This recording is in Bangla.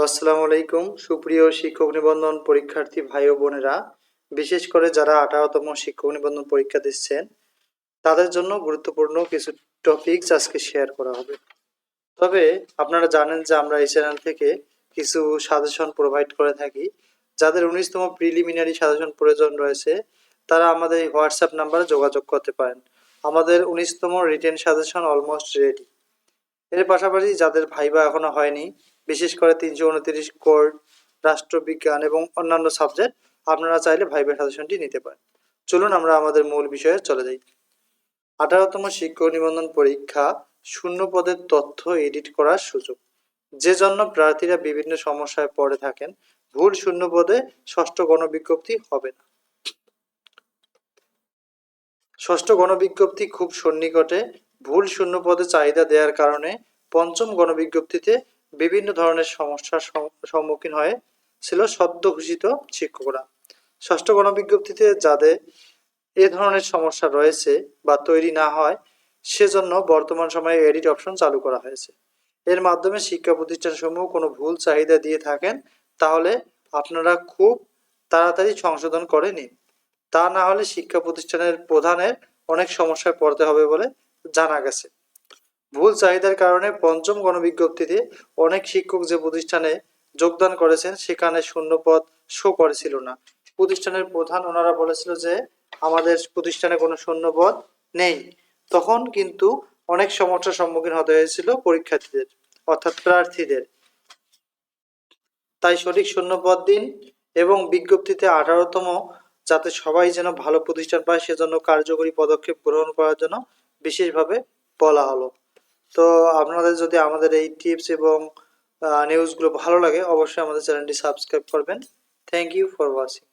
আসসালামু আলাইকুম সুপ্রিয় শিক্ষক নিবন্ধন পরীক্ষার্থী ভাই ও বোনেরা, বিশেষ করে যারা 18তম শিক্ষক নিবন্ধন পরীক্ষা দিচ্ছেন তাদের জন্য গুরুত্বপূর্ণ কিছু টপিকস আজকে শেয়ার করা হবে। তবে আপনারা জানেন যে আমরা এই চ্যানেল থেকে কিছু সাজেশন প্রোভাইড করে থাকি। যাদের 19তম প্রিলিমিনারি সাজেশন প্রয়োজন রয়েছে তারা আমাদের এই হোয়াটসঅ্যাপ নাম্বারে যোগাযোগ করতে পারেন। আমাদের 19তম রিটেন সাজেশন অলমোস্ট রেডি। এর পাশাপাশি যাদের ভাইবা এখনো হয়নি, বিশেষ করে 329 কোড, রাষ্ট্রবিজ্ঞান এবং অন্যান্য সাবজেক্ট, আপনারা চাইলে ভাইবা সাজেশনটি নিতে পারেন। চলুন আমরা আমাদের মূল বিষয়ে চলে যাই। 18তম শিক্ষক নিবন্ধন পরীক্ষা শূন্য পদের তথ্য এডিট করার সুযোগ, যে জন্য প্রার্থীরা বিভিন্ন সমস্যায় পড়ে থাকেন। ভুল শূন্য পদে ষষ্ঠ গণবিজ্ঞপ্তি হবে না। ষষ্ঠ গণবিজ্ঞপ্তি খুব সন্নিকটে। ভুল শূন্য পদে চাহিদা দেওয়ার কারণে পঞ্চম গণবিজ্ঞপ্তিতে বিভিন্ন ধরনের সমস্যার সম্মুখীন হয়েছিল সদ্য ঘোষিত শিক্ষকরা। ষষ্ঠ গণবিজ্ঞপ্তিতে যাদের এ ধরনের সমস্যা রয়েছে বা তৈরি না হয়, সেজন্য বর্তমান সময়ে এডিট অপশন চালু করা হয়েছে। এর মাধ্যমে শিক্ষা প্রতিষ্ঠানসমূহ কোনো ভুল চাহিদা দিয়ে থাকেন তাহলে আপনারা খুব তাড়াতাড়ি সংশোধন করে নিন। তা না হলে শিক্ষা প্রতিষ্ঠানের প্রধানের অনেক সমস্যায় পড়তে হবে বলে জানা গেছে। ভুল চাহিদার কারণে পঞ্চম গণবিজ্ঞপ্তিতে অনেক শিক্ষক যে প্রতিষ্ঠানে যোগদান করেছেন সেখানে শূন্যপদ শো করেছিল না। প্রতিষ্ঠানের প্রধান ওনারা বলেছিল যে আমাদের প্রতিষ্ঠানে কোনো শূন্যপদ নেই। তখন কিন্তু অনেক সমস্যার সম্মুখীন হতে হয়েছিল পরীক্ষার্থীদের, অর্থাৎ প্রার্থীদের। তাই সঠিক শূন্যপদ দিন এবং বিজ্ঞপ্তিতে 18তম যাতে সবাই যেন ভালো প্রতিষ্ঠান পায় সেজন্য কার্যকরী পদক্ষেপ গ্রহণ করার জন্য বিশেষভাবে বলা হলো। তো আপনাদের যদি আমাদের এই টিপস এবং নিউজগুলো ভালো লাগে অবশ্যই আমাদের চ্যানেলটি সাবস্ক্রাইব করবেন। Thank you for watching.